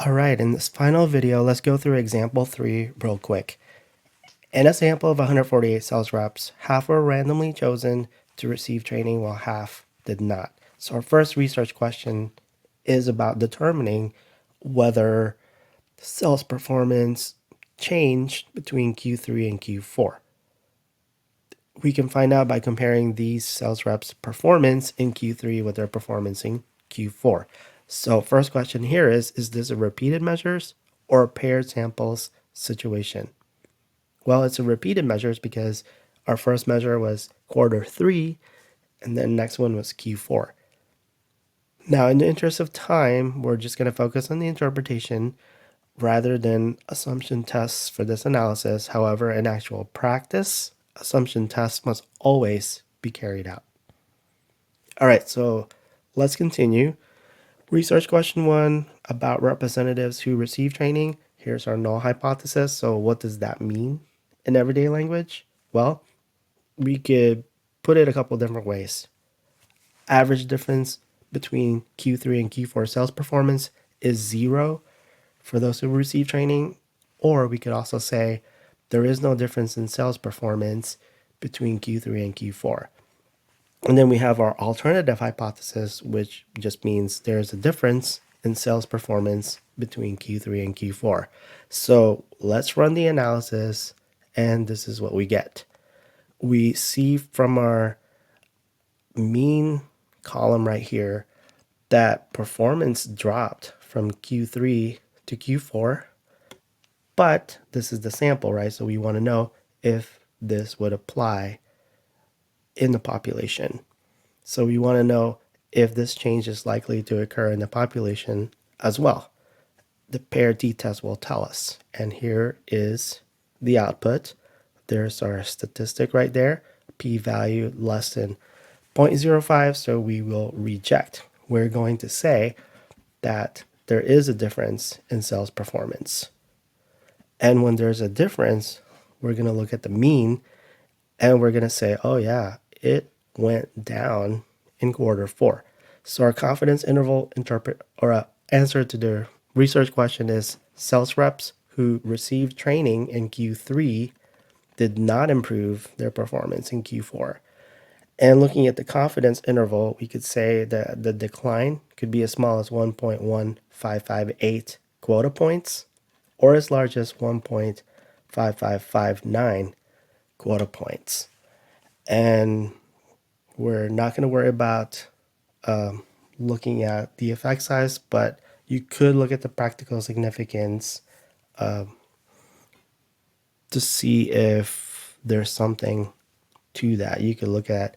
All right, in this final video, let's go through example 3 real quick. In a sample of 148 sales reps, half were randomly chosen to receive training while half did not. So our first research question is about determining whether sales performance changed between Q3 and Q4. We can find out by comparing these sales reps' performance in Q3 with their performance in Q4. So first question here is this a repeated measures or a paired samples situation? Well, it's a repeated measures because our first measure was Q3 and then next one was Q4. Now, in the interest of time, we're just going to focus on the interpretation rather than assumption tests for this analysis. However, in actual practice, assumption tests must always be carried out. All right, so let's continue. Research question 1 about representatives who receive training. Here's our null hypothesis. So what does that mean in everyday language? Well, we could put it a couple different ways. Average difference between Q3 and Q4 sales performance is 0 for those who receive training. Or we could also say there is no difference in sales performance between Q3 and Q4. And then we have our alternative hypothesis, which just means there's a difference in sales performance between Q3 and Q4. So let's run the analysis, and this is what we get. We see from our mean column right here that performance dropped from Q3 to Q4, but this is the sample, right? So we want to know if this would apply in the population. So we want to know if this change is likely to occur in the population as well. The paired t-test will tell us. And here is the output. There's our statistic right there, p-value less than 0.05, so we will reject. We're going to say that there is a difference in sales performance. And when there's a difference, we're going to look at the mean and we're going to say, oh yeah, it went down in Q4. So our confidence interval answer to the research question is sales reps who received training in Q3 did not improve their performance in Q4. And looking at the confidence interval, we could say that the decline could be as small as 1.1558 quota points or as large as 1.5559 quota points. And we're not going to worry about looking at the effect size, but you could look at the practical significance to see if there's something to that. You could look at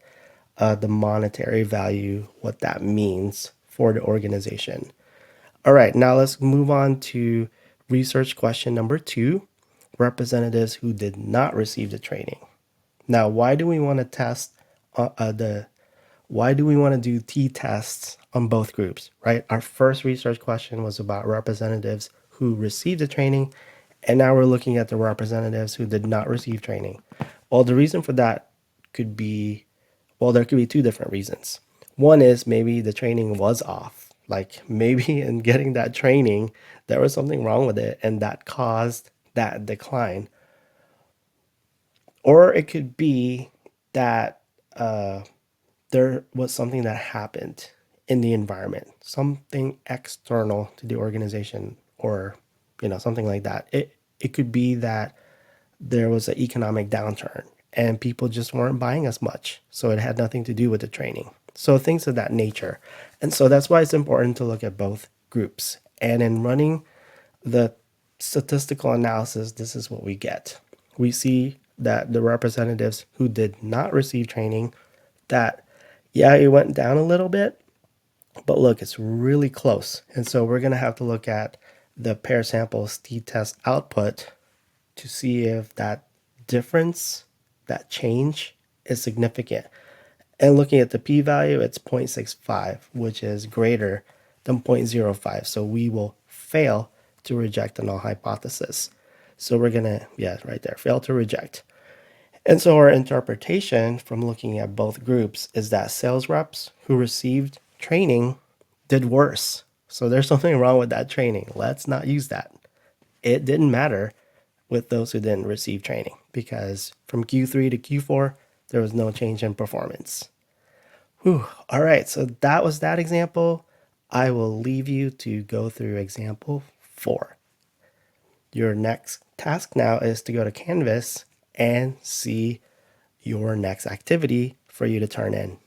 the monetary value, what that means for the organization. All right, now let's move on to research question number 2, representatives who did not receive the training. Now, why do we want to test why do we want to do t-tests on both groups, right? Our first research question was about representatives who received the training, and now we're looking at the representatives who did not receive training. Well, the reason for that could be, well, there could be 2 different reasons. One is maybe the training was off. Like maybe in getting that training, there was something wrong with it and that caused that decline. Or it could be that there was something that happened in the environment, something external to the organization, or something like that. It could be that there was an economic downturn and people just weren't buying as much, so it had nothing to do with the training. So things of that nature. And so that's why it's important to look at both groups. And in running the statistical analysis, this is what we get. We see that the representatives who did not receive training, that yeah, it went down a little bit, but look, it's really close. And so we're going to have to look at the pair samples t-test output to see if that difference, that change is significant. And looking at the p-value, it's 0.65, which is greater than 0.05. So we will fail to reject the null hypothesis. So we're going to, yeah, right there, fail to reject. And so our interpretation from looking at both groups is that sales reps who received training did worse. So there's something wrong with that training. Let's not use that. It didn't matter with those who didn't receive training because from Q3 to Q4, there was no change in performance. Whew. All right, so that was that example. I will leave you to go through example 4. Your next task now is to go to Canvas and see your next activity for you to turn in.